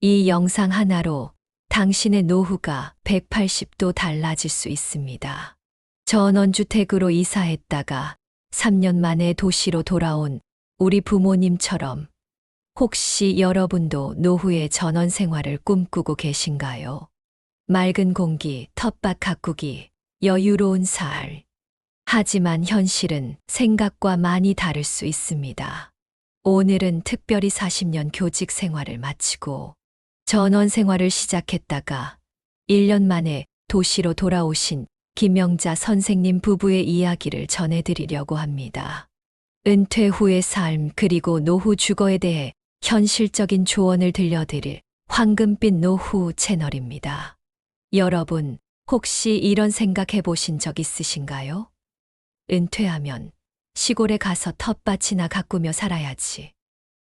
이 영상 하나로 당신의 노후가 180도 달라질 수 있습니다. 전원주택으로 이사했다가 3년 만에 도시로 돌아온 우리 부모님처럼 혹시 여러분도 노후의 전원 생활을 꿈꾸고 계신가요? 맑은 공기, 텃밭 가꾸기, 여유로운 삶. 하지만 현실은 생각과 많이 다를 수 있습니다. 오늘은 특별히 40년 교직 생활을 마치고 전원 생활을 시작했다가 1년 만에 도시로 돌아오신 김영자 선생님 부부의 이야기를 전해드리려고 합니다. 은퇴 후의 삶 그리고 노후 주거에 대해 현실적인 조언을 들려드릴 황금빛 노후 채널입니다. 여러분, 혹시 이런 생각해 보신 적 있으신가요? 은퇴하면 시골에 가서 텃밭이나 가꾸며 살아야지.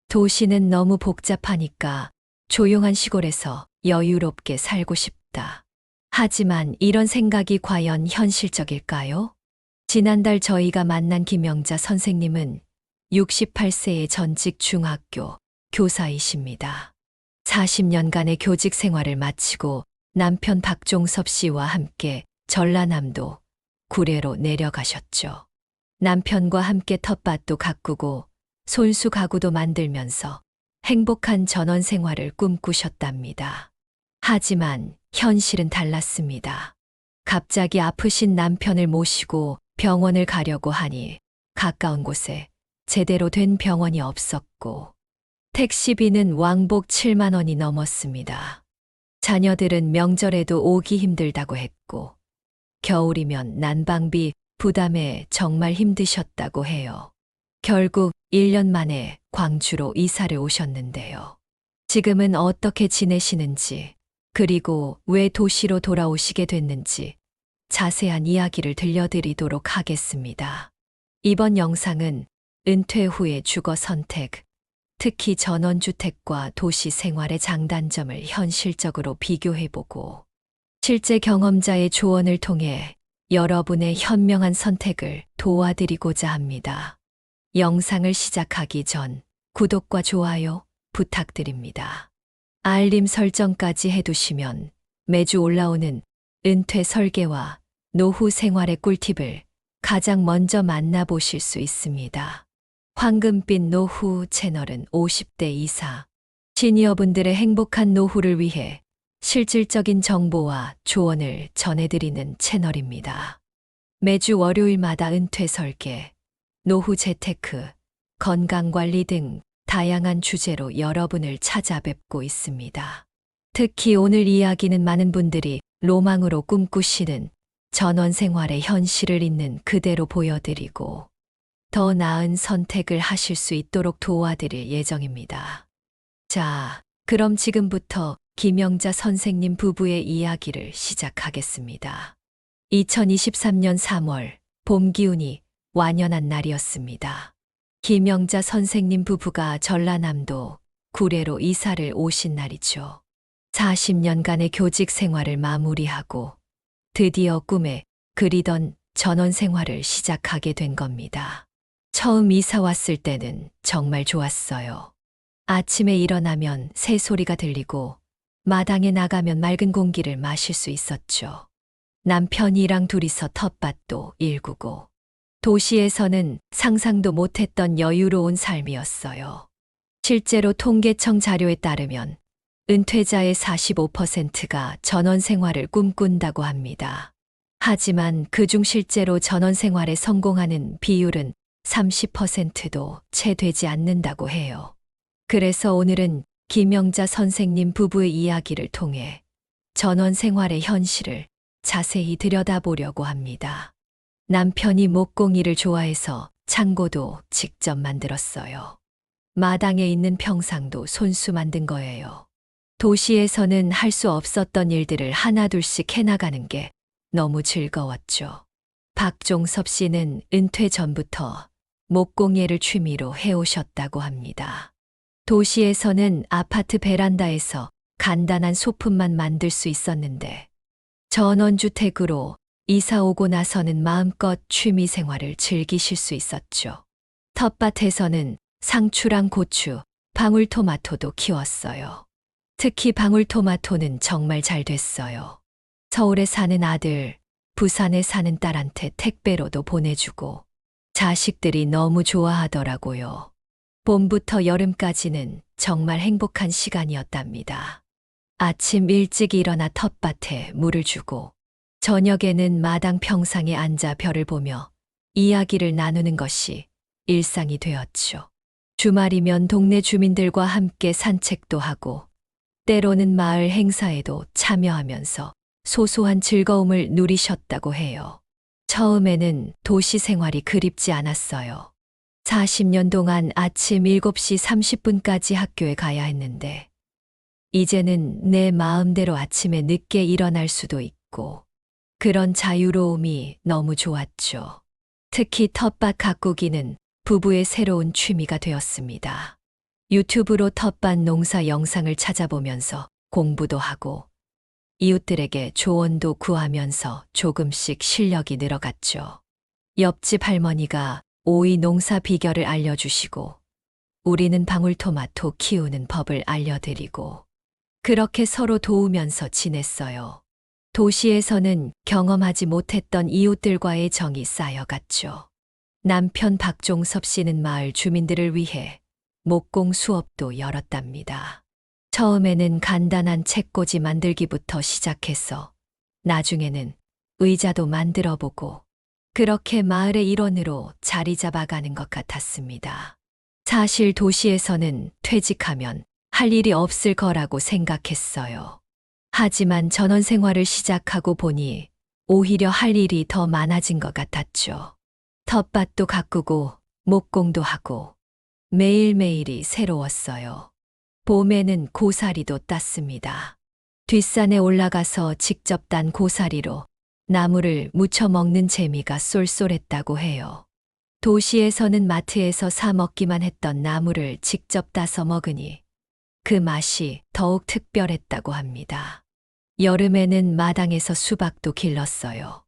도시는 너무 복잡하니까 조용한 시골에서 여유롭게 살고 싶다. 하지만 이런 생각이 과연 현실적일까요? 지난달 저희가 만난 김영자 선생님은 68세의 전직 중학교 교사이십니다. 40년간의 교직 생활을 마치고 남편 박종섭 씨와 함께 전라남도 구례로 내려가셨죠. 남편과 함께 텃밭도 가꾸고 손수 가구도 만들면서 행복한 전원 생활을 꿈꾸셨답니다. 하지만 현실은 달랐습니다. 갑자기 아프신 남편을 모시고 병원을 가려고 하니 가까운 곳에 제대로 된 병원이 없었고 택시비는 왕복 7만 원이 넘었습니다. 자녀들은 명절에도 오기 힘들다고 했고 겨울이면 난방비 부담에 정말 힘드셨다고 해요. 결국 1년 만에 광주로 이사를 오셨는데요. 지금은 어떻게 지내시는지, 그리고 왜 도시로 돌아오시게 됐는지 자세한 이야기를 들려드리도록 하겠습니다. 이번 영상은 은퇴 후의 주거 선택, 특히 전원주택과 도시 생활의 장단점을 현실적으로 비교해보고 실제 경험자의 조언을 통해 여러분의 현명한 선택을 도와드리고자 합니다. 영상을 시작하기 전 구독과 좋아요 부탁드립니다. 알림 설정까지 해두시면 매주 올라오는 은퇴 설계와 노후 생활의 꿀팁을 가장 먼저 만나보실 수 있습니다. 황금빛 노후 채널은 50대 이사 시니어분들의 행복한 노후를 위해 실질적인 정보와 조언을 전해드리는 채널입니다. 매주 월요일마다 은퇴 설계, 노후 재테크, 건강관리 등 다양한 주제로 여러분을 찾아뵙고 있습니다. 특히 오늘 이야기는 많은 분들이 로망으로 꿈꾸시는 전원 생활의 현실을 있는 그대로 보여드리고 더 나은 선택을 하실 수 있도록 도와드릴 예정입니다. 자, 그럼 지금부터 김영자 선생님 부부의 이야기를 시작하겠습니다. 2023년 3월 봄 기운이 완연한 날이었습니다. 김영자 선생님 부부가 전라남도 구례로 이사를 오신 날이죠. 40년간의 교직 생활을 마무리하고 드디어 꿈에 그리던 전원 생활을 시작하게 된 겁니다. 처음 이사 왔을 때는 정말 좋았어요. 아침에 일어나면 새소리가 들리고 마당에 나가면 맑은 공기를 마실 수 있었죠. 남편이랑 둘이서 텃밭도 일구고 도시에서는 상상도 못했던 여유로운 삶이었어요. 실제로 통계청 자료에 따르면 은퇴자의 45%가 전원 생활을 꿈꾼다고 합니다. 하지만 그중 실제로 전원 생활에 성공하는 비율은 30%도 채 되지 않는다고 해요. 그래서 오늘은 김영자 선생님 부부의 이야기를 통해 전원 생활의 현실을 자세히 들여다보려고 합니다. 남편이 목공일을 좋아해서 창고도 직접 만들었어요. 마당에 있는 평상도 손수 만든 거예요. 도시에서는 할 수 없었던 일들을 하나둘씩 해나가는 게 너무 즐거웠죠. 박종섭 씨는 은퇴 전부터 목공예를 취미로 해오셨다고 합니다. 도시에서는 아파트 베란다에서 간단한 소품만 만들 수 있었는데 전원주택으로 이사 오고 나서는 마음껏 취미 생활을 즐기실 수 있었죠. 텃밭에서는 상추랑 고추, 방울토마토도 키웠어요. 특히 방울토마토는 정말 잘 됐어요. 서울에 사는 아들, 부산에 사는 딸한테 택배로도 보내주고 자식들이 너무 좋아하더라고요. 봄부터 여름까지는 정말 행복한 시간이었답니다. 아침 일찍 일어나 텃밭에 물을 주고 저녁에는 마당 평상에 앉아 별을 보며 이야기를 나누는 것이 일상이 되었죠. 주말이면 동네 주민들과 함께 산책도 하고 때로는 마을 행사에도 참여하면서 소소한 즐거움을 누리셨다고 해요. 처음에는 도시 생활이 그립지 않았어요. 40년 동안 아침 7시 30분까지 학교에 가야 했는데, 이제는 내 마음대로 아침에 늦게 일어날 수도 있고, 그런 자유로움이 너무 좋았죠. 특히 텃밭 가꾸기는 부부의 새로운 취미가 되었습니다. 유튜브로 텃밭 농사 영상을 찾아보면서 공부도 하고, 이웃들에게 조언도 구하면서 조금씩 실력이 늘어갔죠. 옆집 할머니가 오이 농사 비결을 알려주시고, 우리는 방울토마토 키우는 법을 알려드리고, 그렇게 서로 도우면서 지냈어요. 도시에서는 경험하지 못했던 이웃들과의 정이 쌓여갔죠. 남편 박종섭 씨는 마을 주민들을 위해 목공 수업도 열었답니다. 처음에는 간단한 책꽂이 만들기부터 시작해서 나중에는 의자도 만들어 보고 그렇게 마을의 일원으로 자리 잡아가는 것 같았습니다. 사실 도시에서는 퇴직하면 할 일이 없을 거라고 생각했어요. 하지만 전원 생활을 시작하고 보니 오히려 할 일이 더 많아진 것 같았죠. 텃밭도 가꾸고 목공도 하고 매일매일이 새로웠어요. 봄에는 고사리도 땄습니다. 뒷산에 올라가서 직접 딴 고사리로 나물을 무쳐 먹는 재미가 쏠쏠했다고 해요. 도시에서는 마트에서 사 먹기만 했던 나물을 직접 따서 먹으니 그 맛이 더욱 특별했다고 합니다. 여름에는 마당에서 수박도 길렀어요.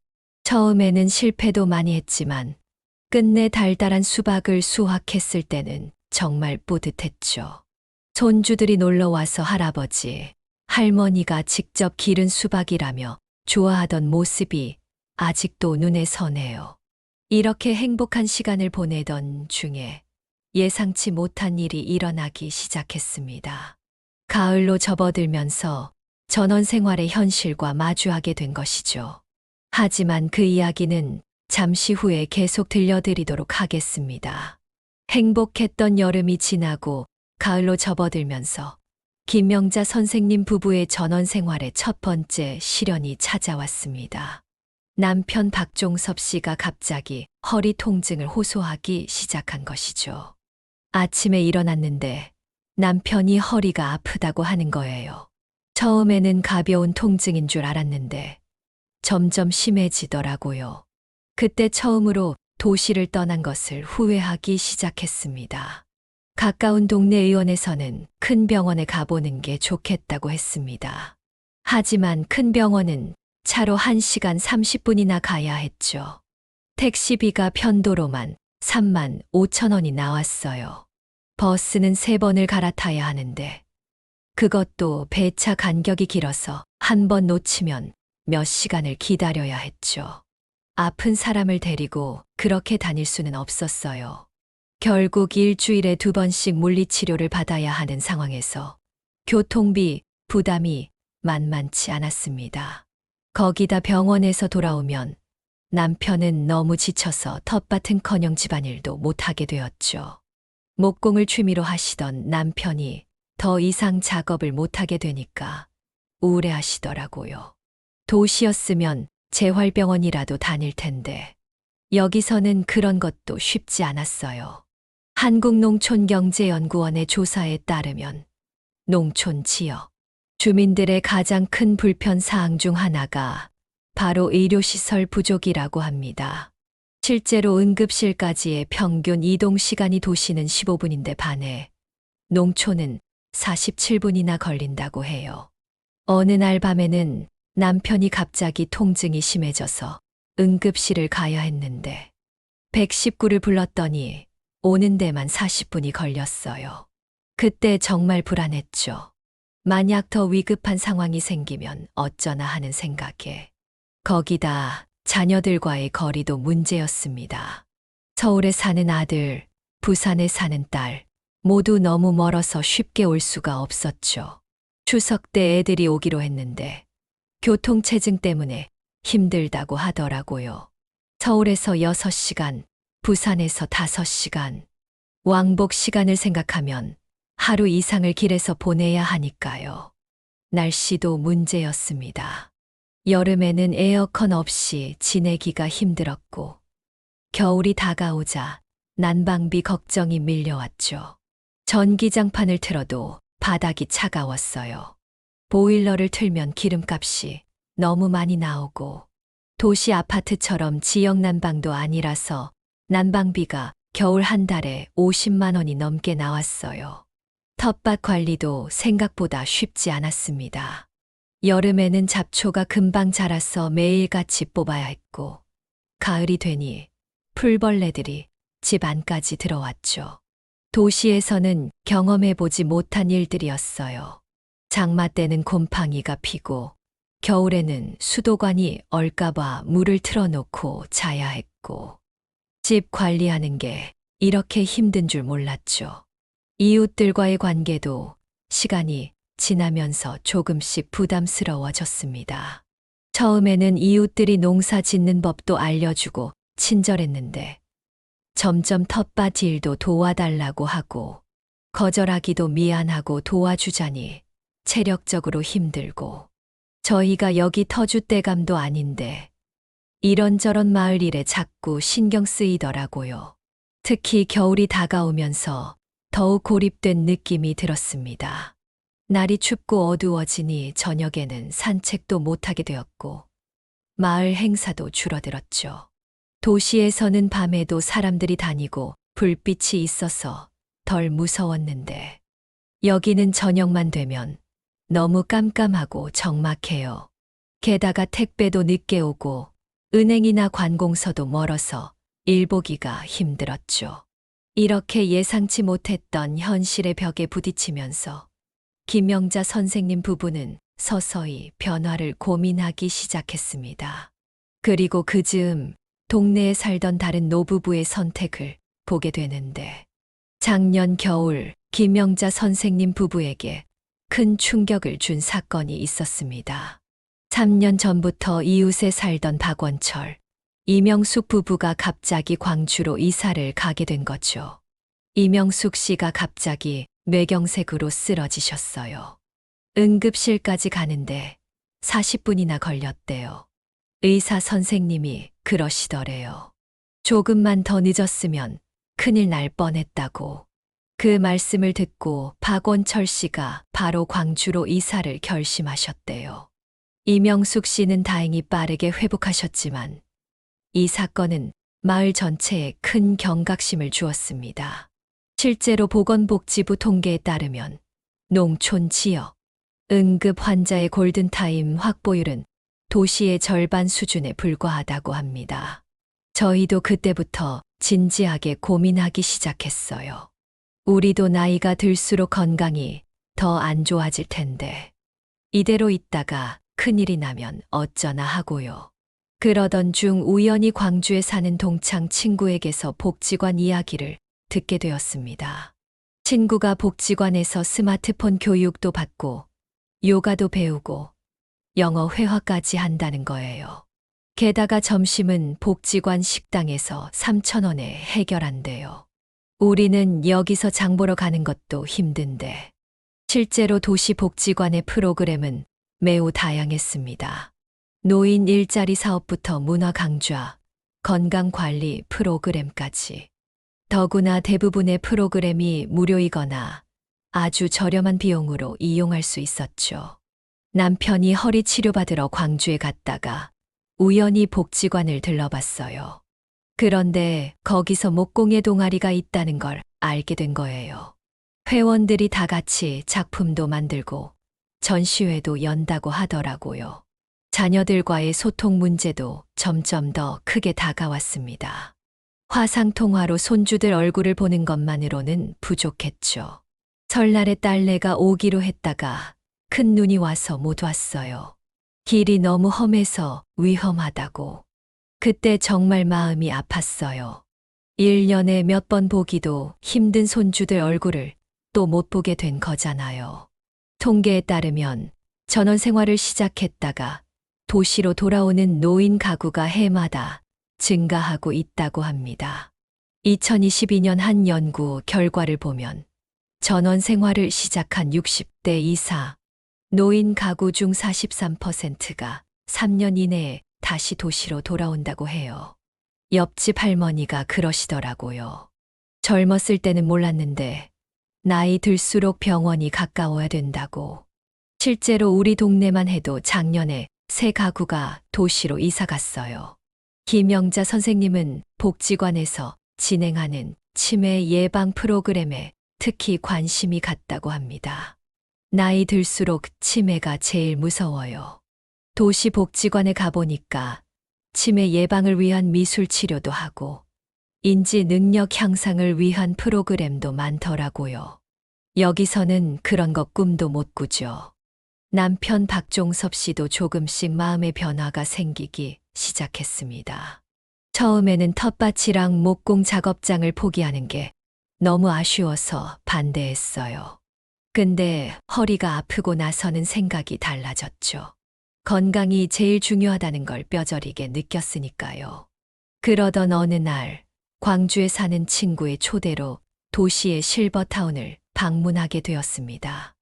처음에는 실패도 많이 했지만 끝내 달달한 수박을 수확했을 때는 정말 뿌듯했죠. 손주들이 놀러와서 할아버지, 할머니가 직접 기른 수박이라며 좋아하던 모습이 아직도 눈에 선해요. 이렇게 행복한 시간을 보내던 중에 예상치 못한 일이 일어나기 시작했습니다. 가을로 접어들면서 전원 생활의 현실과 마주하게 된 것이죠. 하지만 그 이야기는 잠시 후에 계속 들려드리도록 하겠습니다. 행복했던 여름이 지나고 가을로 접어들면서 김명자 선생님 부부의 전원 생활의 첫 번째 시련이 찾아왔습니다. 남편 박종섭 씨가 갑자기 허리 통증을 호소하기 시작한 것이죠. 아침에 일어났는데 남편이 허리가 아프다고 하는 거예요. 처음에는 가벼운 통증인 줄 알았는데 점점 심해지더라고요. 그때 처음으로 도시를 떠난 것을 후회하기 시작했습니다. 가까운 동네 의원에서는 큰 병원에 가보는 게 좋겠다고 했습니다. 하지만 큰 병원은 차로 1시간 30분이나 가야 했죠. 택시비가 편도로만 3만 5천 원이 나왔어요. 버스는 3번을 갈아타야 하는데 그것도 배차 간격이 길어서 한 번 놓치면 몇 시간을 기다려야 했죠. 아픈 사람을 데리고 그렇게 다닐 수는 없었어요. 결국 일주일에 2번씩 물리치료를 받아야 하는 상황에서 교통비 부담이 만만치 않았습니다. 거기다 병원에서 돌아오면 남편은 너무 지쳐서 텃밭은커녕 집안일도 못하게 되었죠. 목공을 취미로 하시던 남편이 더 이상 작업을 못하게 되니까 우울해하시더라고요. 도시였으면 재활병원이라도 다닐 텐데 여기서는 그런 것도 쉽지 않았어요. 한국농촌경제연구원의 조사에 따르면 농촌 지역 주민들의 가장 큰 불편 사항 중 하나가 바로 의료시설 부족이라고 합니다. 실제로 응급실까지의 평균 이동 시간이 도시는 15분인데 반해 농촌은 47분이나 걸린다고 해요. 어느 날 밤에는 남편이 갑자기 통증이 심해져서 응급실을 가야 했는데 119를 불렀더니 오는 데만 40분이 걸렸어요. 그때 정말 불안했죠. 만약 더 위급한 상황이 생기면 어쩌나 하는 생각에 거기다 자녀들과의 거리도 문제였습니다. 서울에 사는 아들, 부산에 사는 딸, 모두 너무 멀어서 쉽게 올 수가 없었죠. 추석 때 애들이 오기로 했는데 교통체증 때문에 힘들다고 하더라고요. 서울에서 6시간, 부산에서 5시간. 왕복 시간을 생각하면 하루 이상을 길에서 보내야 하니까요. 날씨도 문제였습니다. 여름에는 에어컨 없이 지내기가 힘들었고, 겨울이 다가오자 난방비 걱정이 밀려왔죠. 전기장판을 틀어도 바닥이 차가웠어요. 보일러를 틀면 기름값이 너무 많이 나오고, 도시 아파트처럼 지역 난방도 아니라서 난방비가 겨울 한 달에 50만 원이 넘게 나왔어요. 텃밭 관리도 생각보다 쉽지 않았습니다. 여름에는 잡초가 금방 자라서 매일같이 뽑아야 했고, 가을이 되니 풀벌레들이 집 안까지 들어왔죠. 도시에서는 경험해보지 못한 일들이었어요. 장마 때는 곰팡이가 피고, 겨울에는 수도관이 얼까봐 물을 틀어놓고 자야 했고, 집 관리하는 게 이렇게 힘든 줄 몰랐죠. 이웃들과의 관계도 시간이 지나면서 조금씩 부담스러워졌습니다. 처음에는 이웃들이 농사 짓는 법도 알려주고 친절했는데 점점 텃밭 일도 도와달라고 하고 거절하기도 미안하고 도와주자니 체력적으로 힘들고 저희가 여기 터줏대감도 아닌데 이런저런 마을 일에 자꾸 신경 쓰이더라고요. 특히 겨울이 다가오면서 더욱 고립된 느낌이 들었습니다. 날이 춥고 어두워지니 저녁에는 산책도 못하게 되었고 마을 행사도 줄어들었죠. 도시에서는 밤에도 사람들이 다니고 불빛이 있어서 덜 무서웠는데 여기는 저녁만 되면 너무 깜깜하고 적막해요. 게다가 택배도 늦게 오고 은행이나 관공서도 멀어서 일 보기가 힘들었죠. 이렇게 예상치 못했던 현실의 벽에 부딪히면서 김영자 선생님 부부는 서서히 변화를 고민하기 시작했습니다. 그리고 그 즈음 동네에 살던 다른 노부부의 선택을 보게 되는데 작년 겨울 김영자 선생님 부부에게 큰 충격을 준 사건이 있었습니다. 3년 전부터 이웃에 살던 박원철, 이명숙 부부가 갑자기 광주로 이사를 가게 된 거죠. 이명숙 씨가 갑자기 뇌경색으로 쓰러지셨어요. 응급실까지 가는데 40분이나 걸렸대요. 의사 선생님이 그러시더래요. 조금만 더 늦었으면 큰일 날 뻔했다고. 그 말씀을 듣고 박원철 씨가 바로 광주로 이사를 결심하셨대요. 이명숙 씨는 다행히 빠르게 회복하셨지만 이 사건은 마을 전체에 큰 경각심을 주었습니다. 실제로 보건복지부 통계에 따르면 농촌 지역 응급 환자의 골든타임 확보율은 도시의 절반 수준에 불과하다고 합니다. 저희도 그때부터 진지하게 고민하기 시작했어요. 우리도 나이가 들수록 건강이 더 안 좋아질 텐데 이대로 있다가 큰일이 나면 어쩌나 하고요. 그러던 중 우연히 광주에 사는 동창 친구에게서 복지관 이야기를 듣게 되었습니다. 친구가 복지관에서 스마트폰 교육도 받고 요가도 배우고 영어 회화까지 한다는 거예요. 게다가 점심은 복지관 식당에서 3,000원에 해결한대요. 우리는 여기서 장 보러 가는 것도 힘든데 실제로 도시 복지관의 프로그램은 매우 다양했습니다. 노인 일자리 사업부터 문화 강좌, 건강관리 프로그램까지. 더구나 대부분의 프로그램이 무료이거나 아주 저렴한 비용으로 이용할 수 있었죠. 남편이 허리 치료받으러 광주에 갔다가 우연히 복지관을 들러봤어요. 그런데 거기서 목공예 동아리가 있다는 걸 알게 된 거예요. 회원들이 다 같이 작품도 만들고 전시회도 연다고 하더라고요. 자녀들과의 소통 문제도 점점 더 크게 다가왔습니다. 화상통화로 손주들 얼굴을 보는 것만으로는 부족했죠. 설날에 딸내가 오기로 했다가 큰 눈이 와서 못 왔어요. 길이 너무 험해서 위험하다고. 그때 정말 마음이 아팠어요. 1년에 몇 번 보기도 힘든 손주들 얼굴을 또 못 보게 된 거잖아요. 통계에 따르면 전원 생활을 시작했다가 도시로 돌아오는 노인 가구가 해마다 증가하고 있다고 합니다. 2022년 한 연구 결과를 보면 전원 생활을 시작한 60대 이사 노인 가구 중 43%가 3년 이내에 다시 도시로 돌아온다고 해요. 옆집 할머니가 그러시더라고요. 젊었을 때는 몰랐는데 나이 들수록 병원이 가까워야 된다고. 실제로 우리 동네만 해도 작년에 세 가구가 도시로 이사 갔어요. 김영자 선생님은 복지관에서 진행하는 치매 예방 프로그램에 특히 관심이 갔다고 합니다. 나이 들수록 치매가 제일 무서워요. 도시 복지관에 가보니까 치매 예방을 위한 미술 치료도 하고 인지 능력 향상을 위한 프로그램도 많더라고요. 여기서는 그런 것 꿈도 못 꾸죠. 남편 박종섭 씨도 조금씩 마음의 변화가 생기기 시작했습니다. 처음에는 텃밭이랑 목공 작업장을 포기하는 게 너무 아쉬워서 반대했어요. 근데 허리가 아프고 나서는 생각이 달라졌죠. 건강이 제일 중요하다는 걸 뼈저리게 느꼈으니까요. 그러던 어느 날 광주에 사는 친구의 초대로 도시의 실버타운을 방문하게 되었습니다.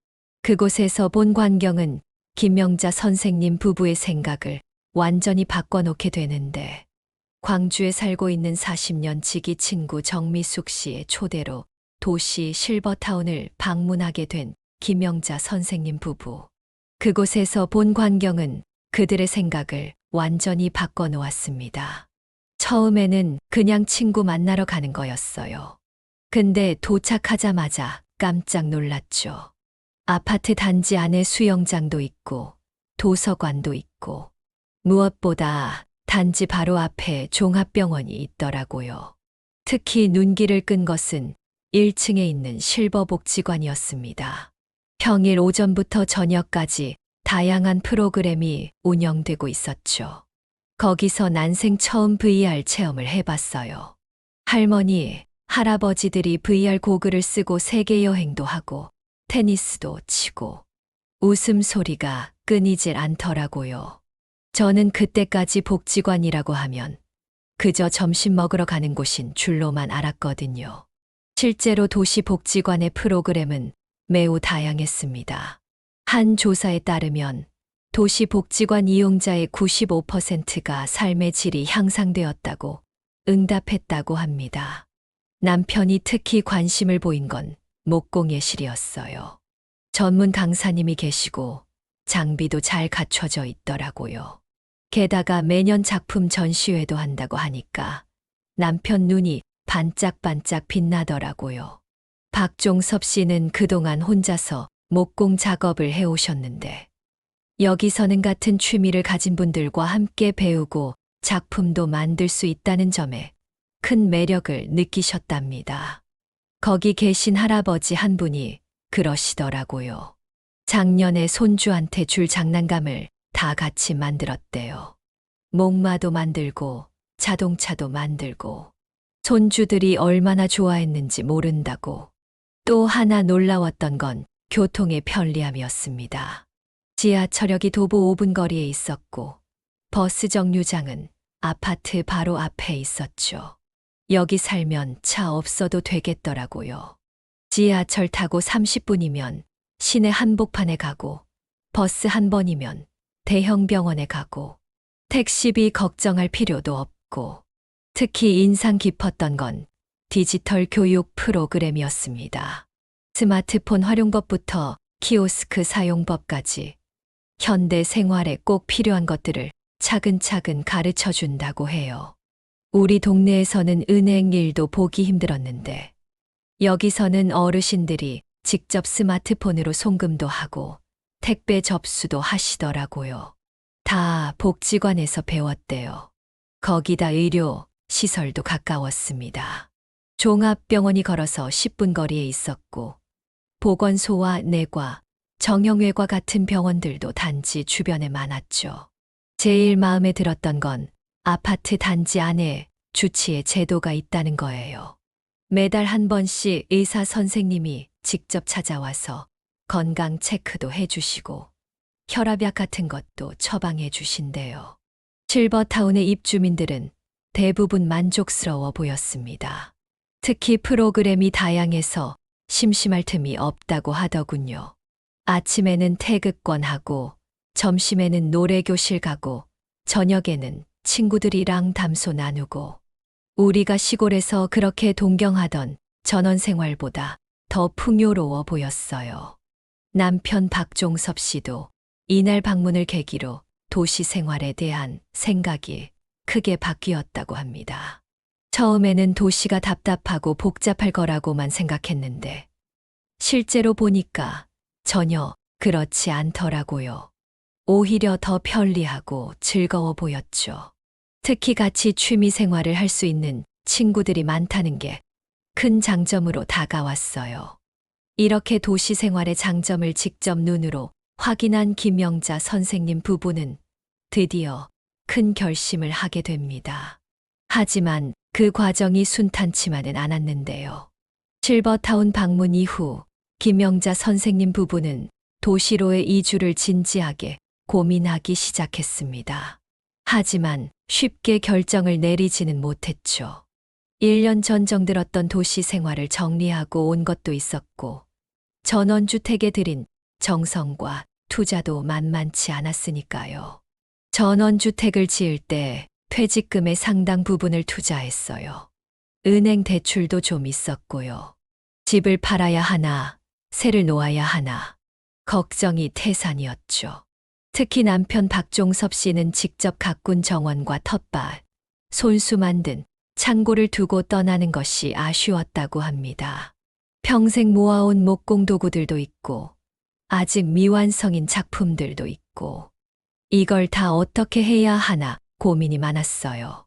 그곳에서 본 광경은 김명자 선생님 부부의 생각을 완전히 바꿔놓게 되는데 광주에 살고 있는 40년 지기 친구 정미숙 씨의 초대로 도시 실버타운을 방문하게 된 김명자 선생님 부부. 그곳에서 본 광경은 그들의 생각을 완전히 바꿔놓았습니다. 처음에는 그냥 친구 만나러 가는 거였어요. 근데 도착하자마자 깜짝 놀랐죠. 아파트 단지 안에 수영장도 있고 도서관도 있고 무엇보다 단지 바로 앞에 종합병원이 있더라고요. 특히 눈길을 끈 것은 1층에 있는 실버복지관이었습니다. 평일 오전부터 저녁까지 다양한 프로그램이 운영되고 있었죠. 거기서 난생 처음 VR 체험을 해봤어요. 할머니, 할아버지들이 VR 고글을 쓰고 세계 여행도 하고 테니스도 치고 웃음소리가 끊이질 않더라고요. 저는 그때까지 복지관이라고 하면 그저 점심 먹으러 가는 곳인 줄로만 알았거든요. 실제로 도시 복지관의 프로그램은 매우 다양했습니다. 한 조사에 따르면 도시 복지관 이용자의 95%가 삶의 질이 향상되었다고 응답했다고 합니다. 남편이 특히 관심을 보인 건 목공예실이었어요. 전문 강사님이 계시고 장비도 잘 갖춰져 있더라고요. 게다가 매년 작품 전시회도 한다고 하니까 남편 눈이 반짝반짝 빛나더라고요. 박종섭 씨는 그동안 혼자서 목공 작업을 해오셨는데 여기서는 같은 취미를 가진 분들과 함께 배우고 작품도 만들 수 있다는 점에 큰 매력을 느끼셨답니다. 거기 계신 할아버지 한 분이 그러시더라고요. 작년에 손주한테 줄 장난감을 다 같이 만들었대요. 목마도 만들고 자동차도 만들고 손주들이 얼마나 좋아했는지 모른다고. 또 하나 놀라웠던 건 교통의 편리함이었습니다. 지하철역이 도보 5분 거리에 있었고 버스 정류장은 아파트 바로 앞에 있었죠. 여기 살면 차 없어도 되겠더라고요. 지하철 타고 30분이면 시내 한복판에 가고 버스 한 번이면 대형 병원에 가고 택시비 걱정할 필요도 없고 특히 인상 깊었던 건 디지털 교육 프로그램이었습니다. 스마트폰 활용법부터 키오스크 사용법까지 현대 생활에 꼭 필요한 것들을 차근차근 가르쳐 준다고 해요. 우리 동네에서는 은행 일도 보기 힘들었는데 여기서는 어르신들이 직접 스마트폰으로 송금도 하고 택배 접수도 하시더라고요. 다 복지관에서 배웠대요. 거기다 의료, 시설도 가까웠습니다. 종합병원이 걸어서 10분 거리에 있었고 보건소와 내과, 정형외과 같은 병원들도 단지 주변에 많았죠. 제일 마음에 들었던 건 아파트 단지 안에 주치의 제도가 있다는 거예요. 매달 한 번씩 의사 선생님이 직접 찾아와서 건강 체크도 해주시고 혈압약 같은 것도 처방해 주신대요. 실버타운의 입주민들은 대부분 만족스러워 보였습니다. 특히 프로그램이 다양해서 심심할 틈이 없다고 하더군요. 아침에는 태극권하고 점심에는 노래교실 가고 저녁에는 친구들이랑 담소 나누고 우리가 시골에서 그렇게 동경하던 전원생활보다 더 풍요로워 보였어요. 남편 박종섭 씨도 이날 방문을 계기로 도시 생활에 대한 생각이 크게 바뀌었다고 합니다. 처음에는 도시가 답답하고 복잡할 거라고만 생각했는데 실제로 보니까 전혀 그렇지 않더라고요. 오히려 더 편리하고 즐거워 보였죠. 특히 같이 취미 생활을 할 수 있는 친구들이 많다는 게 큰 장점으로 다가왔어요. 이렇게 도시 생활의 장점을 직접 눈으로 확인한 김영자 선생님 부부는 드디어 큰 결심을 하게 됩니다. 하지만 그 과정이 순탄치만은 않았는데요. 실버타운 방문 이후 김영자 선생님 부부는 도시로의 이주를 진지하게 고민하기 시작했습니다. 하지만 쉽게 결정을 내리지는 못했죠. 1년 전 정들었던 도시 생활을 정리하고 온 것도 있었고 전원주택에 들인 정성과 투자도 만만치 않았으니까요. 전원주택을 지을 때 퇴직금의 상당 부분을 투자했어요. 은행 대출도 좀 있었고요. 집을 팔아야 하나, 새를 놓아야 하나, 걱정이 태산이었죠. 특히 남편 박종섭 씨는 직접 가꾼 정원과 텃밭, 손수 만든 창고를 두고 떠나는 것이 아쉬웠다고 합니다. 평생 모아온 목공 도구들도 있고, 아직 미완성인 작품들도 있고, 이걸 다 어떻게 해야 하나 고민이 많았어요.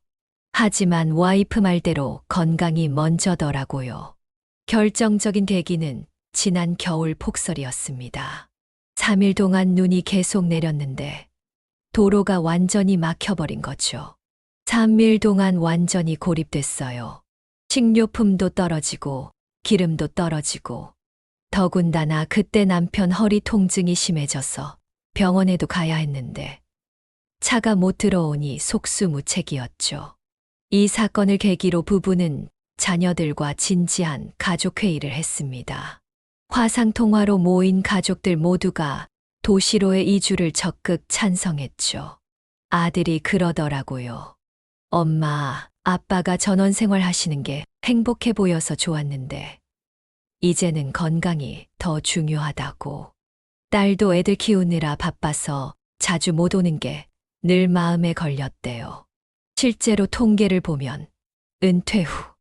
하지만 와이프 말대로 건강이 먼저더라고요. 결정적인 계기는 지난 겨울 폭설이었습니다. 3일 동안 눈이 계속 내렸는데 도로가 완전히 막혀버린 거죠. 3일 동안 완전히 고립됐어요. 식료품도 떨어지고 기름도 떨어지고 더군다나 그때 남편 허리 통증이 심해져서 병원에도 가야 했는데 차가 못 들어오니 속수무책이었죠. 이 사건을 계기로 부부는 자녀들과 진지한 가족회의를 했습니다. 화상통화로 모인 가족들 모두가 도시로의 이주를 적극 찬성했죠. 아들이 그러더라고요. 엄마, 아빠가 전원생활 하시는 게 행복해 보여서 좋았는데 이제는 건강이 더 중요하다고. 딸도 애들 키우느라 바빠서 자주 못 오는 게 늘 마음에 걸렸대요. 실제로 통계를 보면 은퇴 후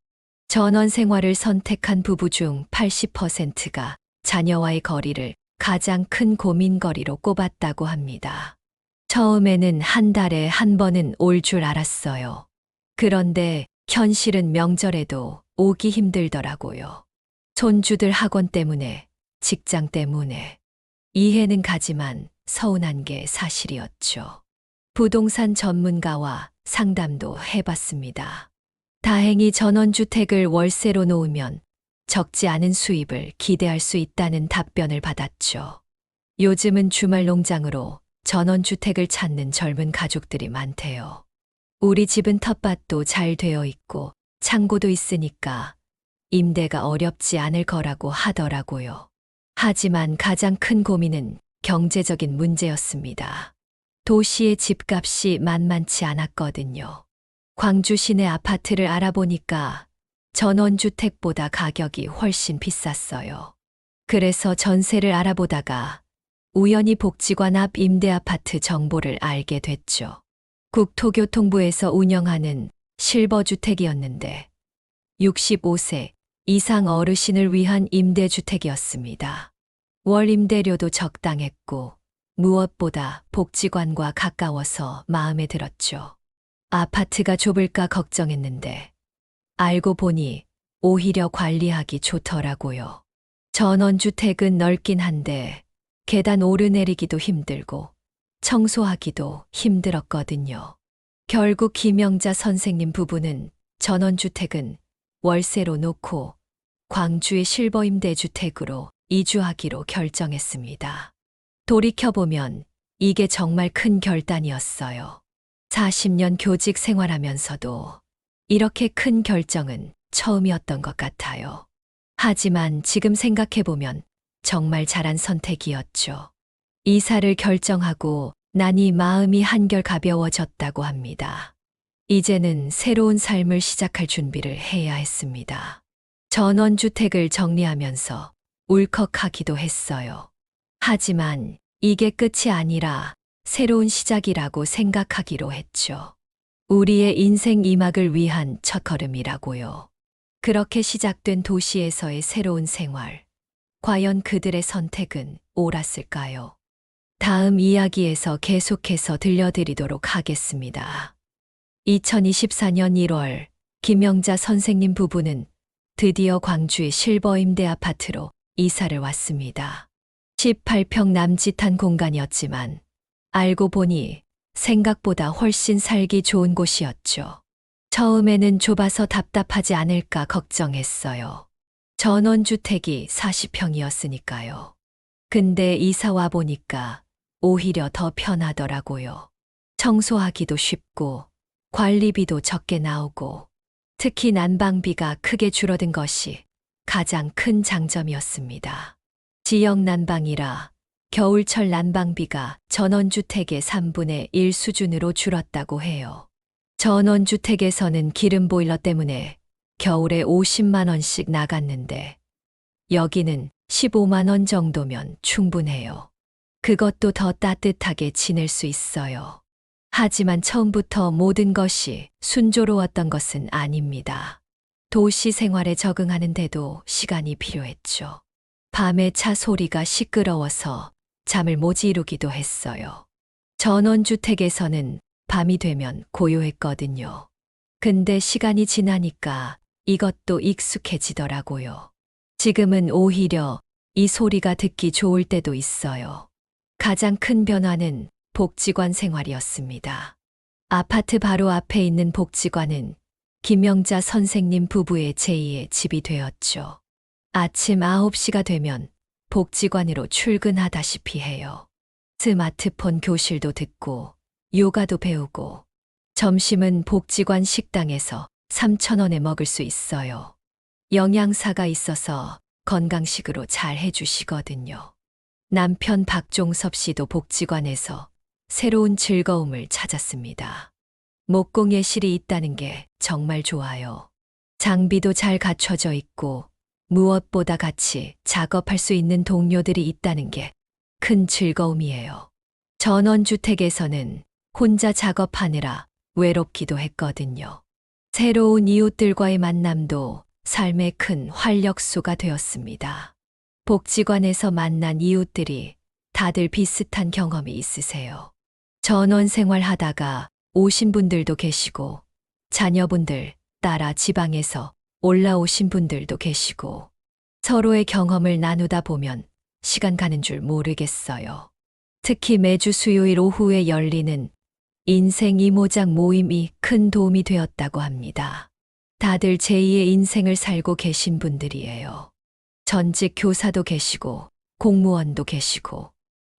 전원 생활을 선택한 부부 중 80%가 자녀와의 거리를 가장 큰 고민거리로 꼽았다고 합니다. 처음에는 한 달에 한 번은 올 줄 알았어요. 그런데 현실은 명절에도 오기 힘들더라고요. 손주들 학원 때문에, 직장 때문에. 이해는 가지만 서운한 게 사실이었죠. 부동산 전문가와 상담도 해봤습니다. 다행히 전원주택을 월세로 놓으면 적지 않은 수입을 기대할 수 있다는 답변을 받았죠. 요즘은 주말 농장으로 전원주택을 찾는 젊은 가족들이 많대요. 우리 집은 텃밭도 잘 되어 있고 창고도 있으니까 임대가 어렵지 않을 거라고 하더라고요. 하지만 가장 큰 고민은 경제적인 문제였습니다. 도시의 집값이 만만치 않았거든요. 광주 시내 아파트를 알아보니까 전원주택보다 가격이 훨씬 비쌌어요. 그래서 전세를 알아보다가 우연히 복지관 앞 임대아파트 정보를 알게 됐죠. 국토교통부에서 운영하는 실버주택이었는데 65세 이상 어르신을 위한 임대주택이었습니다. 월 임대료도 적당했고 무엇보다 복지관과 가까워서 마음에 들었죠. 아파트가 좁을까 걱정했는데 알고 보니 오히려 관리하기 좋더라고요. 전원주택은 넓긴 한데 계단 오르내리기도 힘들고 청소하기도 힘들었거든요. 결국 김영자 선생님 부부는 전원주택은 월세로 놓고 광주의 실버임대주택으로 이주하기로 결정했습니다. 돌이켜보면 이게 정말 큰 결단이었어요. 40년 교직 생활하면서도 이렇게 큰 결정은 처음이었던 것 같아요. 하지만 지금 생각해보면 정말 잘한 선택이었죠. 이사를 결정하고 나니 마음이 한결 가벼워졌다고 합니다. 이제는 새로운 삶을 시작할 준비를 해야 했습니다. 전원주택을 정리하면서 울컥하기도 했어요. 하지만 이게 끝이 아니라 새로운 시작이라고 생각하기로 했죠. 우리의 인생 2막을 위한 첫걸음이라고요. 그렇게 시작된 도시에서의 새로운 생활. 과연 그들의 선택은 옳았을까요? 다음 이야기에서 계속해서 들려드리도록 하겠습니다. 2024년 1월 김영자 선생님 부부는 드디어 광주의 실버임대 아파트로 이사를 왔습니다. 18평 남짓한 공간이었지만 알고 보니 생각보다 훨씬 살기 좋은 곳이었죠. 처음에는 좁아서 답답하지 않을까 걱정했어요. 전원주택이 40평이었으니까요. 근데 이사 와 보니까 오히려 더 편하더라고요. 청소하기도 쉽고 관리비도 적게 나오고 특히 난방비가 크게 줄어든 것이 가장 큰 장점이었습니다. 지역 난방이라 겨울철 난방비가 전원주택의 3분의 1 수준으로 줄었다고 해요. 전원주택에서는 기름 보일러 때문에 겨울에 50만 원씩 나갔는데 여기는 15만 원 정도면 충분해요. 그것도 더 따뜻하게 지낼 수 있어요. 하지만 처음부터 모든 것이 순조로웠던 것은 아닙니다. 도시 생활에 적응하는데도 시간이 필요했죠. 밤에 차 소리가 시끄러워서 잠을 못 이루기도 했어요. 전원주택에서는 밤이 되면 고요했거든요. 근데 시간이 지나니까 이것도 익숙해지더라고요. 지금은 오히려 이 소리가 듣기 좋을 때도 있어요. 가장 큰 변화는 복지관 생활이었습니다. 아파트 바로 앞에 있는 복지관은 김영자 선생님 부부의 제2의 집이 되었죠. 아침 9시가 되면 복지관으로 출근하다시피 해요. 스마트폰 교실도 듣고 요가도 배우고 점심은 복지관 식당에서 3,000원에 먹을 수 있어요. 영양사가 있어서 건강식으로 잘 해주시거든요. 남편 박종섭 씨도 복지관에서 새로운 즐거움을 찾았습니다. 목공 예실이 있다는 게 정말 좋아요. 장비도 잘 갖춰져 있고 무엇보다 같이 작업할 수 있는 동료들이 있다는 게 큰 즐거움이에요. 전원주택에서는 혼자 작업하느라 외롭기도 했거든요. 새로운 이웃들과의 만남도 삶의 큰 활력소가 되었습니다. 복지관에서 만난 이웃들이 다들 비슷한 경험이 있으세요. 전원 생활하다가 오신 분들도 계시고 자녀분들 따라 지방에서 올라오신 분들도 계시고 서로의 경험을 나누다 보면 시간 가는 줄 모르겠어요. 특히 매주 수요일 오후에 열리는 인생 이모작 모임이 큰 도움이 되었다고 합니다. 다들 제2의 인생을 살고 계신 분들이에요. 전직 교사도 계시고 공무원도 계시고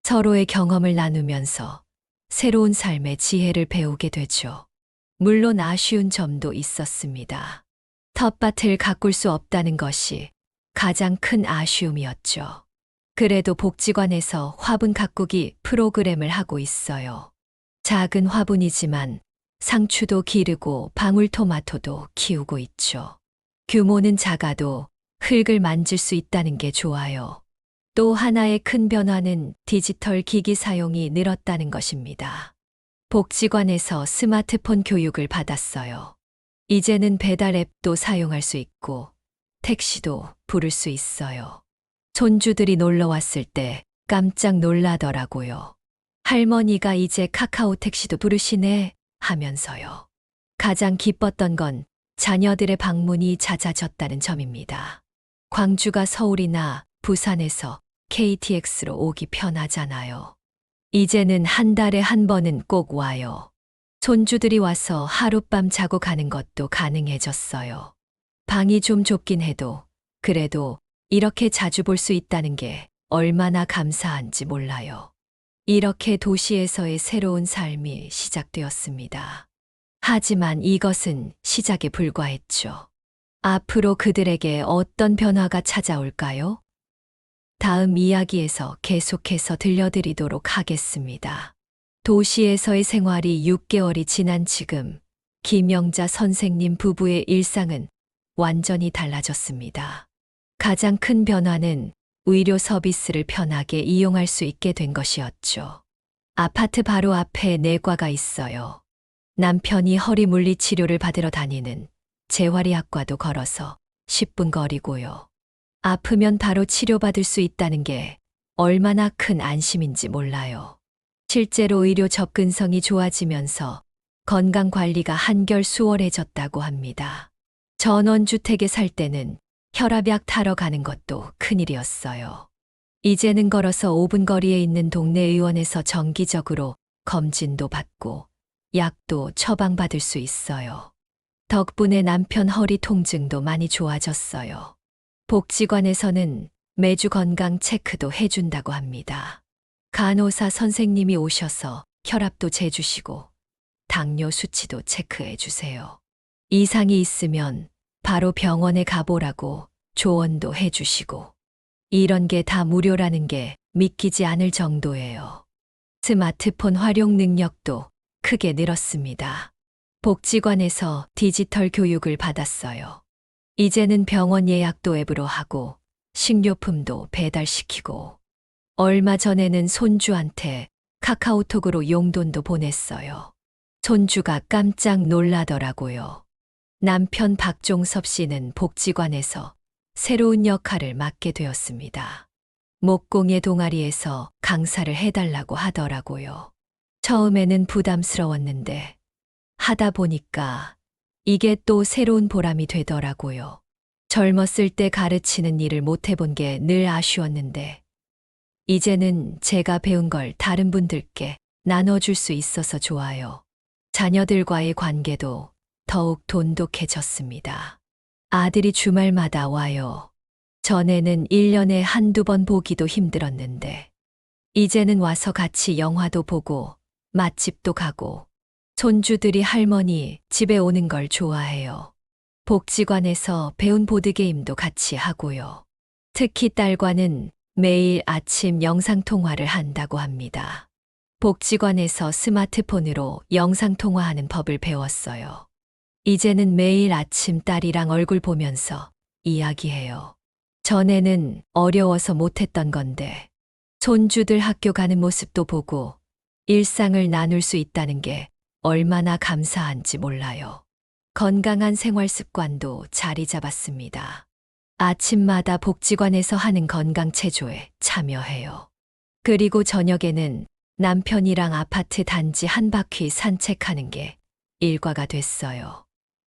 서로의 경험을 나누면서 새로운 삶의 지혜를 배우게 되죠. 물론 아쉬운 점도 있었습니다. 텃밭을 가꿀 수 없다는 것이 가장 큰 아쉬움이었죠. 그래도 복지관에서 화분 가꾸기 프로그램을 하고 있어요. 작은 화분이지만 상추도 기르고 방울토마토도 키우고 있죠. 규모는 작아도 흙을 만질 수 있다는 게 좋아요. 또 하나의 큰 변화는 디지털 기기 사용이 늘었다는 것입니다. 복지관에서 스마트폰 교육을 받았어요. 이제는 배달 앱도 사용할 수 있고 택시도 부를 수 있어요. 손주들이 놀러 왔을 때 깜짝 놀라더라고요. 할머니가 이제 카카오 택시도 부르시네 하면서요. 가장 기뻤던 건 자녀들의 방문이 잦아졌다는 점입니다. 광주가 서울이나 부산에서 KTX로 오기 편하잖아요. 이제는 한 달에 한 번은 꼭 와요. 손주들이 와서 하룻밤 자고 가는 것도 가능해졌어요. 방이 좀 좁긴 해도 그래도 이렇게 자주 볼 수 있다는 게 얼마나 감사한지 몰라요. 이렇게 도시에서의 새로운 삶이 시작되었습니다. 하지만 이것은 시작에 불과했죠. 앞으로 그들에게 어떤 변화가 찾아올까요? 다음 이야기에서 계속해서 들려드리도록 하겠습니다. 도시에서의 생활이 6개월이 지난 지금, 김영자 선생님 부부의 일상은 완전히 달라졌습니다. 가장 큰 변화는 의료 서비스를 편하게 이용할 수 있게 된 것이었죠. 아파트 바로 앞에 내과가 있어요. 남편이 허리 물리 치료를 받으러 다니는 재활의학과도 걸어서 10분 거리고요. 아프면 바로 치료받을 수 있다는 게 얼마나 큰 안심인지 몰라요. 실제로 의료 접근성이 좋아지면서 건강 관리가 한결 수월해졌다고 합니다. 전원주택에 살 때는 혈압약 타러 가는 것도 큰일이었어요. 이제는 걸어서 5분 거리에 있는 동네 의원에서 정기적으로 검진도 받고 약도 처방받을 수 있어요. 덕분에 남편 허리 통증도 많이 좋아졌어요. 복지관에서는 매주 건강 체크도 해준다고 합니다. 간호사 선생님이 오셔서 혈압도 재주시고 당뇨 수치도 체크해 주세요. 이상이 있으면 바로 병원에 가보라고 조언도 해주시고 이런 게 다 무료라는 게 믿기지 않을 정도예요. 스마트폰 활용 능력도 크게 늘었습니다. 복지관에서 디지털 교육을 받았어요. 이제는 병원 예약도 앱으로 하고 식료품도 배달시키고 얼마 전에는 손주한테 카카오톡으로 용돈도 보냈어요. 손주가 깜짝 놀라더라고요. 남편 박종섭 씨는 복지관에서 새로운 역할을 맡게 되었습니다. 목공예 동아리에서 강사를 해달라고 하더라고요. 처음에는 부담스러웠는데 하다 보니까 이게 또 새로운 보람이 되더라고요. 젊었을 때 가르치는 일을 못 해본 게 늘 아쉬웠는데 이제는 제가 배운 걸 다른 분들께 나눠줄 수 있어서 좋아요. 자녀들과의 관계도 더욱 돈독해졌습니다. 아들이 주말마다 와요. 전에는 1년에 한두 번 보기도 힘들었는데 이제는 와서 같이 영화도 보고 맛집도 가고 손주들이 할머니 집에 오는 걸 좋아해요. 복지관에서 배운 보드게임도 같이 하고요. 특히 딸과는 매일 아침 영상통화를 한다고 합니다. 복지관에서 스마트폰으로 영상통화하는 법을 배웠어요. 이제는 매일 아침 딸이랑 얼굴 보면서 이야기해요. 전에는 어려워서 못했던 건데 손주들 학교 가는 모습도 보고 일상을 나눌 수 있다는 게 얼마나 감사한지 몰라요. 건강한 생활 습관도 자리 잡았습니다. 아침마다 복지관에서 하는 건강 체조에 참여해요. 그리고 저녁에는 남편이랑 아파트 단지 한 바퀴 산책하는 게 일과가 됐어요.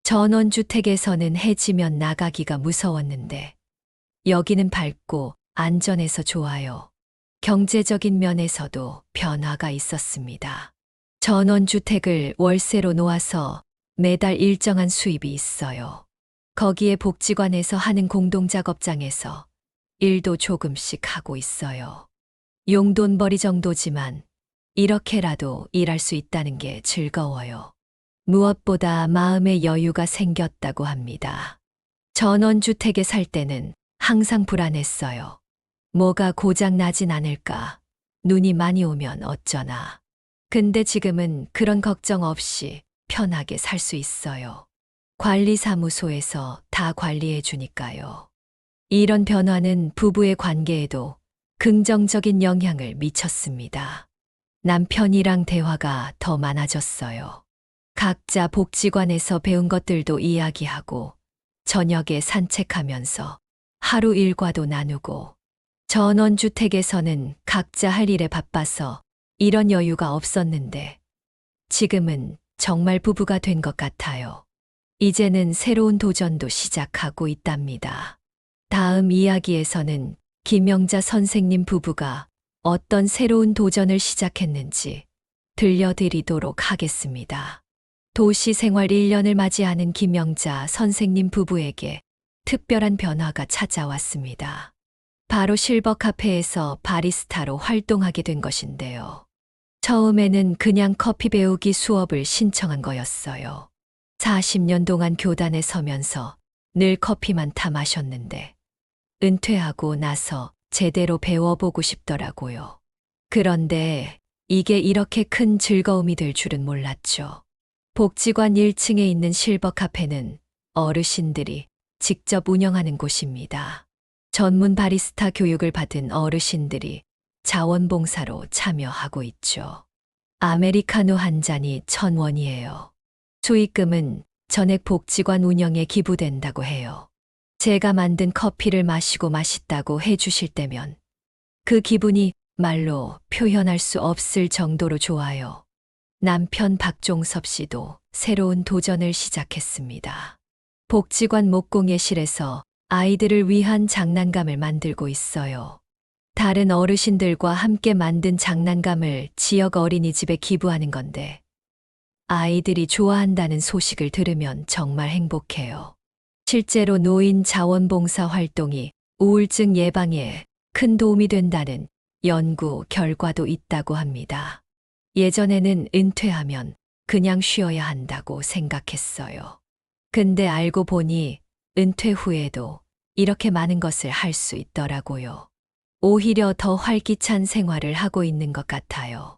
전원주택에서는 해지면 나가기가 무서웠는데 여기는 밝고 안전해서 좋아요. 경제적인 면에서도 변화가 있었습니다. 전원주택을 월세로 놓아서 매달 일정한 수입이 있어요. 거기에 복지관에서 하는 공동작업장에서 일도 조금씩 하고 있어요. 용돈벌이 정도지만 이렇게라도 일할 수 있다는 게 즐거워요. 무엇보다 마음의 여유가 생겼다고 합니다. 전원주택에 살 때는 항상 불안했어요. 뭐가 고장 나진 않을까? 눈이 많이 오면 어쩌나? 근데 지금은 그런 걱정 없이 편하게 살 수 있어요. 관리사무소에서 다 관리해 주니까요. 이런 변화는 부부의 관계에도 긍정적인 영향을 미쳤습니다. 남편이랑 대화가 더 많아졌어요. 각자 복지관에서 배운 것들도 이야기하고 저녁에 산책하면서 하루 일과도 나누고 전원주택에서는 각자 할 일에 바빠서 이런 여유가 없었는데 지금은 정말 부부가 된 것 같아요. 이제는 새로운 도전도 시작하고 있답니다. 다음 이야기에서는 김영자 선생님 부부가 어떤 새로운 도전을 시작했는지 들려드리도록 하겠습니다. 도시 생활 1년을 맞이하는 김영자 선생님 부부에게 특별한 변화가 찾아왔습니다. 바로 실버 카페에서 바리스타로 활동하게 된 것인데요. 처음에는 그냥 커피 배우기 수업을 신청한 거였어요. 40년 동안 교단에 서면서 늘 커피만 타 마셨는데 은퇴하고 나서 제대로 배워보고 싶더라고요. 그런데 이게 이렇게 큰 즐거움이 될 줄은 몰랐죠. 복지관 1층에 있는 실버 카페는 어르신들이 직접 운영하는 곳입니다. 전문 바리스타 교육을 받은 어르신들이 자원봉사로 참여하고 있죠. 아메리카노 한 잔이 1,000원이에요. 수익금은 전액 복지관 운영에 기부된다고 해요. 제가 만든 커피를 마시고 맛있다고 해주실 때면 그 기분이 말로 표현할 수 없을 정도로 좋아요. 남편 박종섭 씨도 새로운 도전을 시작했습니다. 복지관 목공예실에서 아이들을 위한 장난감을 만들고 있어요. 다른 어르신들과 함께 만든 장난감을 지역 어린이집에 기부하는 건데 아이들이 좋아한다는 소식을 들으면 정말 행복해요. 실제로 노인 자원봉사 활동이 우울증 예방에 큰 도움이 된다는 연구 결과도 있다고 합니다. 예전에는 은퇴하면 그냥 쉬어야 한다고 생각했어요. 근데 알고 보니 은퇴 후에도 이렇게 많은 것을 할 수 있더라고요. 오히려 더 활기찬 생활을 하고 있는 것 같아요.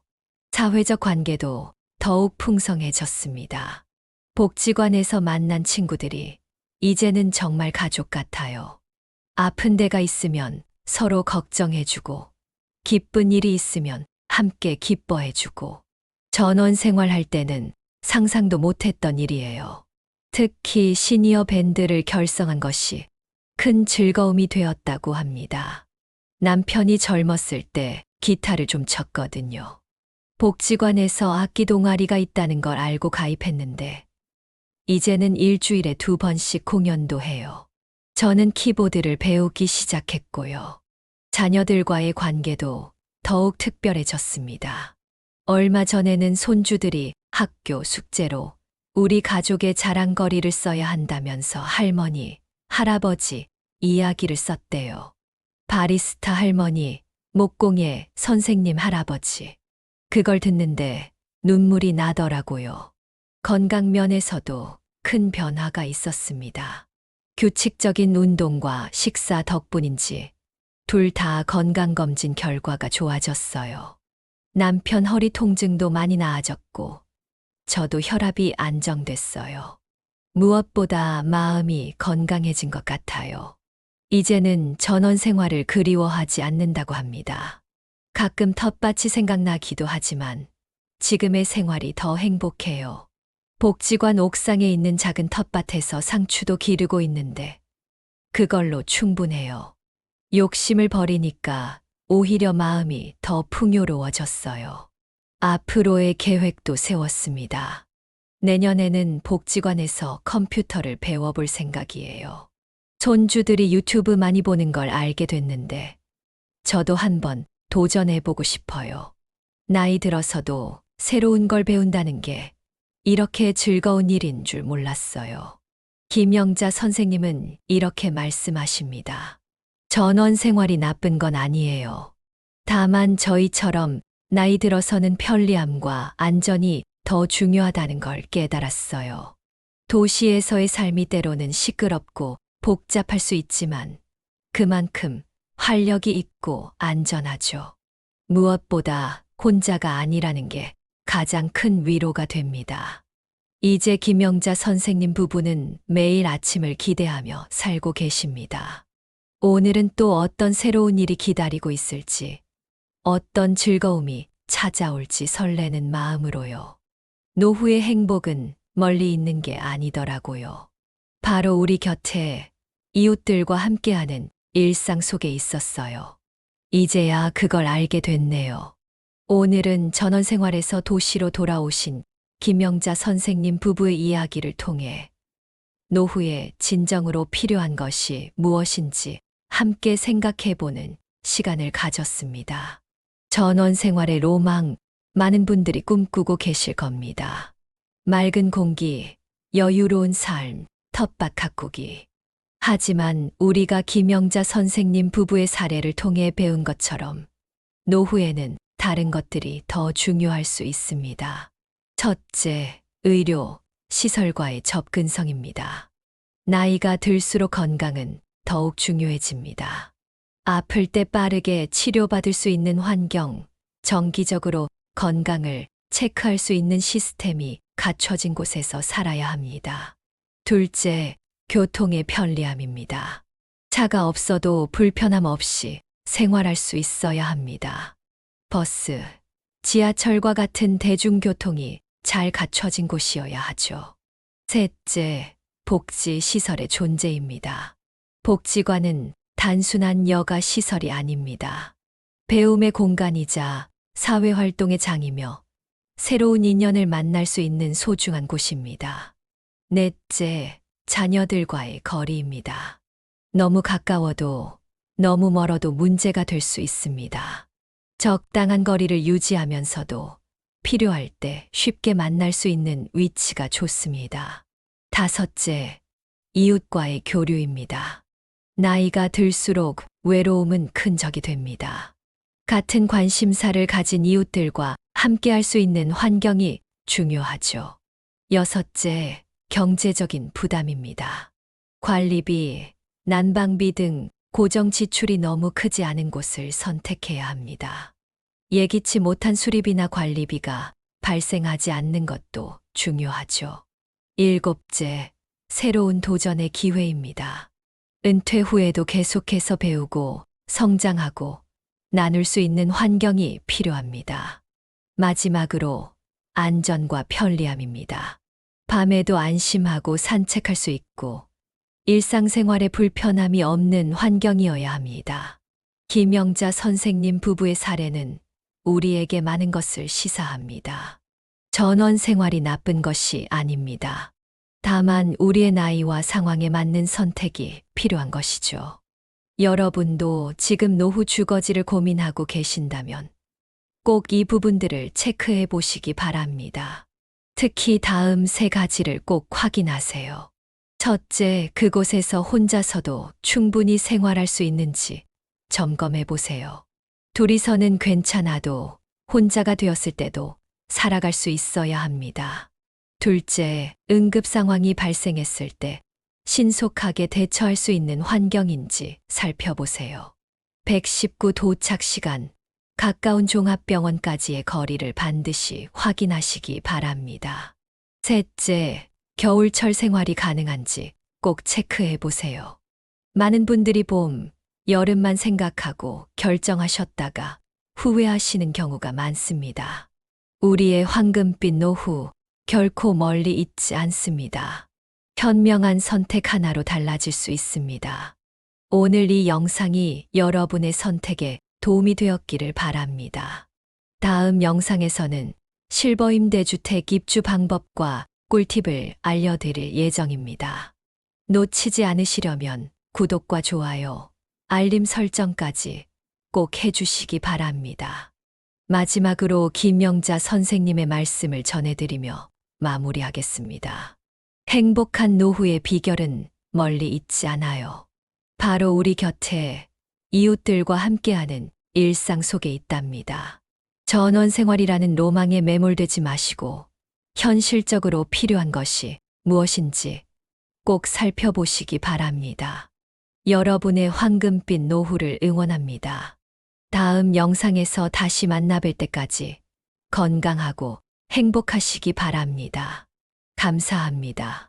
사회적 관계도 더욱 풍성해졌습니다. 복지관에서 만난 친구들이 이제는 정말 가족 같아요. 아픈 데가 있으면 서로 걱정해주고, 기쁜 일이 있으면 함께 기뻐해주고, 전원 생활할 때는 상상도 못했던 일이에요. 특히 시니어 밴드를 결성한 것이 큰 즐거움이 되었다고 합니다. 남편이 젊었을 때 기타를 좀 쳤거든요. 복지관에서 악기 동아리가 있다는 걸 알고 가입했는데 이제는 일주일에 2번씩 공연도 해요. 저는 키보드를 배우기 시작했고요. 자녀들과의 관계도 더욱 특별해졌습니다. 얼마 전에는 손주들이 학교 숙제로 우리 가족의 자랑거리를 써야 한다면서 할머니, 할아버지 이야기를 썼대요. 바리스타 할머니, 목공예 선생님 할아버지. 그걸 듣는데 눈물이 나더라고요. 건강 면에서도 큰 변화가 있었습니다. 규칙적인 운동과 식사 덕분인지 둘 다 건강검진 결과가 좋아졌어요. 남편 허리 통증도 많이 나아졌고 저도 혈압이 안정됐어요. 무엇보다 마음이 건강해진 것 같아요. 이제는 전원 생활을 그리워하지 않는다고 합니다. 가끔 텃밭이 생각나기도 하지만 지금의 생활이 더 행복해요. 복지관 옥상에 있는 작은 텃밭에서 상추도 기르고 있는데 그걸로 충분해요. 욕심을 버리니까 오히려 마음이 더 풍요로워졌어요. 앞으로의 계획도 세웠습니다. 내년에는 복지관에서 컴퓨터를 배워볼 생각이에요. 손주들이 유튜브 많이 보는 걸 알게 됐는데 저도 한번 도전해보고 싶어요. 나이 들어서도 새로운 걸 배운다는 게 이렇게 즐거운 일인 줄 몰랐어요. 김영자 선생님은 이렇게 말씀하십니다. 전원 생활이 나쁜 건 아니에요. 다만 저희처럼 나이 들어서는 편리함과 안전이 더 중요하다는 걸 깨달았어요. 도시에서의 삶이 때로는 시끄럽고 복잡할 수 있지만 그만큼 활력이 있고 안전하죠. 무엇보다 혼자가 아니라는 게 가장 큰 위로가 됩니다. 이제 김영자 선생님 부부는 매일 아침을 기대하며 살고 계십니다. 오늘은 또 어떤 새로운 일이 기다리고 있을지, 어떤 즐거움이 찾아올지 설레는 마음으로요. 노후의 행복은 멀리 있는 게 아니더라고요. 바로 우리 곁에 이웃들과 함께하는 일상 속에 있었어요. 이제야 그걸 알게 됐네요. 오늘은 전원생활에서 도시로 돌아오신 김영자 선생님 부부의 이야기를 통해 노후에 진정으로 필요한 것이 무엇인지 함께 생각해보는 시간을 가졌습니다. 전원 생활의 로망, 많은 분들이 꿈꾸고 계실 겁니다. 맑은 공기, 여유로운 삶, 텃밭 가꾸기. 하지만 우리가 김영자 선생님 부부의 사례를 통해 배운 것처럼 노후에는 다른 것들이 더 중요할 수 있습니다. 첫째, 의료, 시설과의 접근성입니다. 나이가 들수록 건강은 더욱 중요해집니다. 아플 때 빠르게 치료받을 수 있는 환경, 정기적으로 건강을 체크할 수 있는 시스템이 갖춰진 곳에서 살아야 합니다. 둘째, 교통의 편리함입니다. 차가 없어도 불편함 없이 생활할 수 있어야 합니다. 버스, 지하철과 같은 대중교통이 잘 갖춰진 곳이어야 하죠. 셋째, 복지 시설의 존재입니다. 복지관은 단순한 여가 시설이 아닙니다. 배움의 공간이자 사회활동의 장이며 새로운 인연을 만날 수 있는 소중한 곳입니다. 넷째, 자녀들과의 거리입니다. 너무 가까워도 너무 멀어도 문제가 될 수 있습니다. 적당한 거리를 유지하면서도 필요할 때 쉽게 만날 수 있는 위치가 좋습니다. 다섯째, 이웃과의 교류입니다. 나이가 들수록 외로움은 큰 적이 됩니다. 같은 관심사를 가진 이웃들과 함께할 수 있는 환경이 중요하죠. 여섯째, 경제적인 부담입니다. 관리비, 난방비 등 고정 지출이 너무 크지 않은 곳을 선택해야 합니다. 예기치 못한 수리비나 관리비가 발생하지 않는 것도 중요하죠. 일곱째, 새로운 도전의 기회입니다. 은퇴 후에도 계속해서 배우고 성장하고 나눌 수 있는 환경이 필요합니다. 마지막으로 안전과 편리함입니다. 밤에도 안심하고 산책할 수 있고 일상생활에 불편함이 없는 환경이어야 합니다. 김영자 선생님 부부의 사례는 우리에게 많은 것을 시사합니다. 전원 생활이 나쁜 것이 아닙니다. 다만 우리의 나이와 상황에 맞는 선택이 필요한 것이죠. 여러분도 지금 노후 주거지를 고민하고 계신다면 꼭 이 부분들을 체크해 보시기 바랍니다. 특히 다음 세 가지를 꼭 확인하세요. 첫째, 그곳에서 혼자서도 충분히 생활할 수 있는지 점검해 보세요. 둘이서는 괜찮아도 혼자가 되었을 때도 살아갈 수 있어야 합니다. 둘째, 응급 상황이 발생했을 때 신속하게 대처할 수 있는 환경인지 살펴보세요. 119 도착 시간, 가까운 종합병원까지의 거리를 반드시 확인하시기 바랍니다. 셋째, 겨울철 생활이 가능한지 꼭 체크해 보세요. 많은 분들이 봄, 여름만 생각하고 결정하셨다가 후회하시는 경우가 많습니다. 우리의 황금빛 노후, 결코 멀리 있지 않습니다. 현명한 선택 하나로 달라질 수 있습니다. 오늘 이 영상이 여러분의 선택에 도움이 되었기를 바랍니다. 다음 영상에서는 실버 임대주택 입주 방법과 꿀팁을 알려드릴 예정입니다. 놓치지 않으시려면 구독과 좋아요, 알림 설정까지 꼭 해주시기 바랍니다. 마지막으로 김영자 선생님의 말씀을 전해드리며 마무리하겠습니다. 행복한 노후의 비결은 멀리 있지 않아요. 바로 우리 곁에 이웃들과 함께하는 일상 속에 있답니다. 전원 생활이라는 로망에 매몰되지 마시고 현실적으로 필요한 것이 무엇인지 꼭 살펴보시기 바랍니다. 여러분의 황금빛 노후를 응원합니다. 다음 영상에서 다시 만나뵐 때까지 건강하고 행복하시기 바랍니다. 감사합니다.